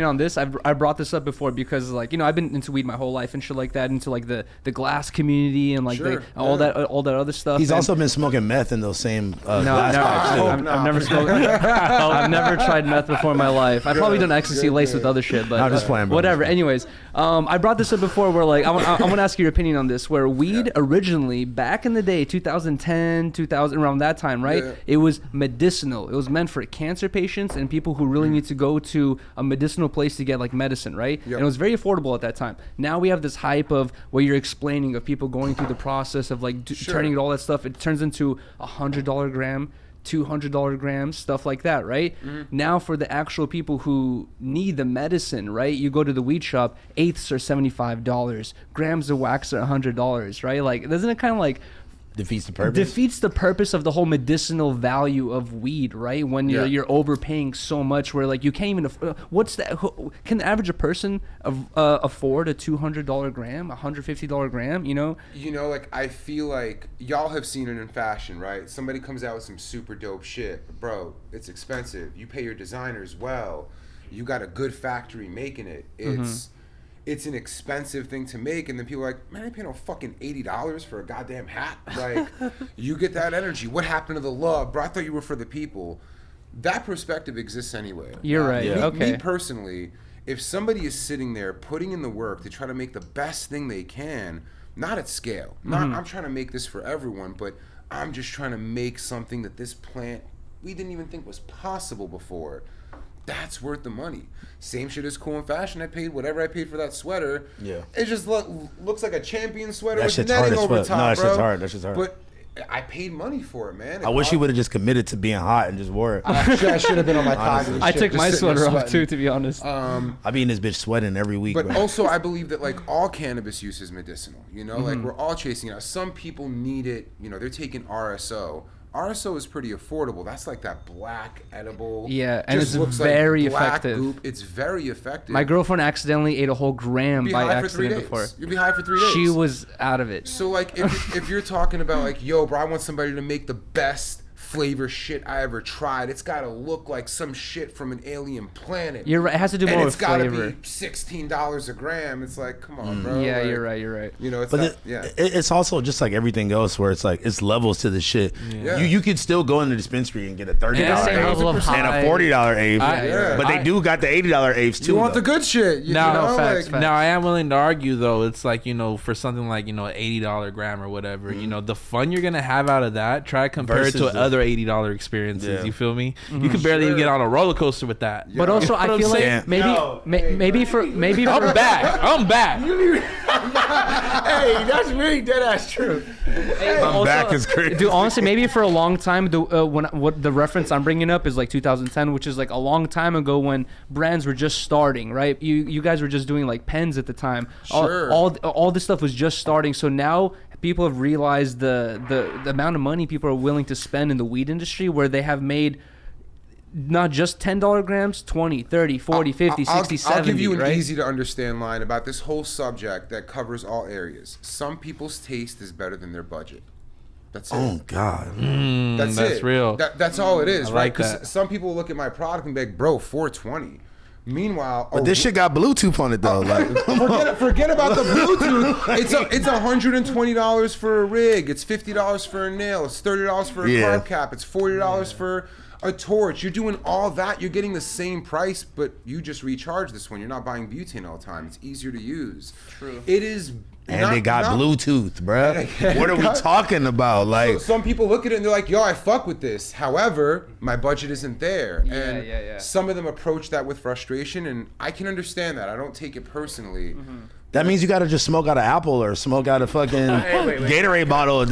opinion on this. I brought this up before because, like, you know, I've been into weed my whole life and shit like that, into like the glass community and like all that other stuff. He's also been smoking meth in those same glass pipes too. I've never smoked. I've never tried meth before in my life. I've probably done ecstasy laced with other shit, but I'm just playing, bro. whatever. Anyways, I brought this up before where, like, I want to ask your opinion on this, where weed originally, back in the day, 2010, 2000, around that time, right? Yeah. It was medicinal. It was meant for cancer patients and people who really need to go to a medicinal place to get like medicine, right? Yep. And it was very affordable at that time. Now we have this hype of what you're explaining, of people going through the process of like turning all that stuff. It turns into $100 gram, $200 grams, stuff like that, right? Now for the actual people who need the medicine, right? You go to the weed shop, eighths are $75, grams of wax are $100, right? Like, doesn't it kind of like defeats the purpose? Defeats the purpose of the whole medicinal value of weed, right? When you're overpaying so much, where like you can't even what's that? Can the average person afford a $200 gram, $150 gram? You know, like, I feel like y'all have seen it in fashion, right? Somebody comes out with some super dope shit, bro. It's expensive. You pay your designers well. You got a good factory making it. It's an expensive thing to make, and then people are like, man, I pay no fucking $80 for a goddamn hat. Like, you get that energy. What happened to the love? Bro, I thought you were for the people. That perspective exists anyway. You're right. Yeah. Me personally, if somebody is sitting there putting in the work to try to make the best thing they can, not at scale. I'm trying to make this for everyone, but I'm just trying to make something that this plant, we didn't even think was possible before. That's worth the money. Same shit as cool and fashion. I paid whatever I paid for that sweater. Yeah. It just looks like a champion sweater with netting over top, no, that bro. shit's hard. That shit's hard. But I paid money for it, man. I wish he would have just committed to being hot and just wore it. I should have been on my Tiger. I took my sweater off too, to be honest. I be in this bitch sweating every week. But also, I believe that like all cannabis use is medicinal. You know, like we're all chasing it out. Some people need it. You know, they're taking RSO. RSO is pretty affordable. That's like that black edible. Yeah, and it's very effective. Goop. It's very effective. My girlfriend accidentally ate a whole gram by accident before. You'll be high for 3 days. She was out of it. So like, if you're talking about like, yo, bro, I want somebody to make the best flavor shit I ever tried. It's got to look like some shit from an alien planet. You're right. It has to do more with flavor. And it's got to be $16 a gram. It's like, come on, bro. Yeah, like, you're right. You're right. You know, it's but it's also just like everything else, where it's like it's levels to the shit. Yeah. You could still go in the dispensary and get a $30 eighth and a $40 eighth, but they do got the $80 eighths too. You want the good shit. Facts. Now I am willing to argue though. It's like, you know, for something like, you know, an $80 gram or whatever, you know, the fun you're gonna have out of that, try to compare it to other $80 experiences. Yeah. You feel me? You can barely even get on a roller coaster with that. Yeah. But also, I feel like maybe I'm back. Hey, that's really dead ass true. I'm back is crazy. Dude, honestly, maybe for a long time, what the reference I'm bringing up is like 2010, which is like a long time ago when brands were just starting, right? You guys were just doing like pens at the time. Sure. All this stuff was just starting. So now people have realized the amount of money people are willing to spend in the weed industry, where they have made not just $10 grams, 20, 30, 40, 50, 60, 70, I'll give you an right? easy to understand line about this whole subject that covers all areas. Some people's taste is better than their budget. That's it. Oh, God. That's real. That's all it is, right? Like because some people look at my product and be like, bro, $420. Meanwhile, but this shit got Bluetooth on it though. Like, forget about the Bluetooth. It's $120 for a rig. It's $50 for a nail. It's $30 for a carb cap. It's $40 for a torch. You're doing all that. You're getting the same price, but you just recharge this one. You're not buying butane all the time. It's easier to use. True. It is. And they got Bluetooth, bruh. What are we talking about? Like, some people look at it and they're like, yo, I fuck with this. However, my budget isn't there. And some of them approach that with frustration, and I can understand that. I don't take it personally. That means you got to just smoke out an apple or smoke out a fucking Gatorade bottle.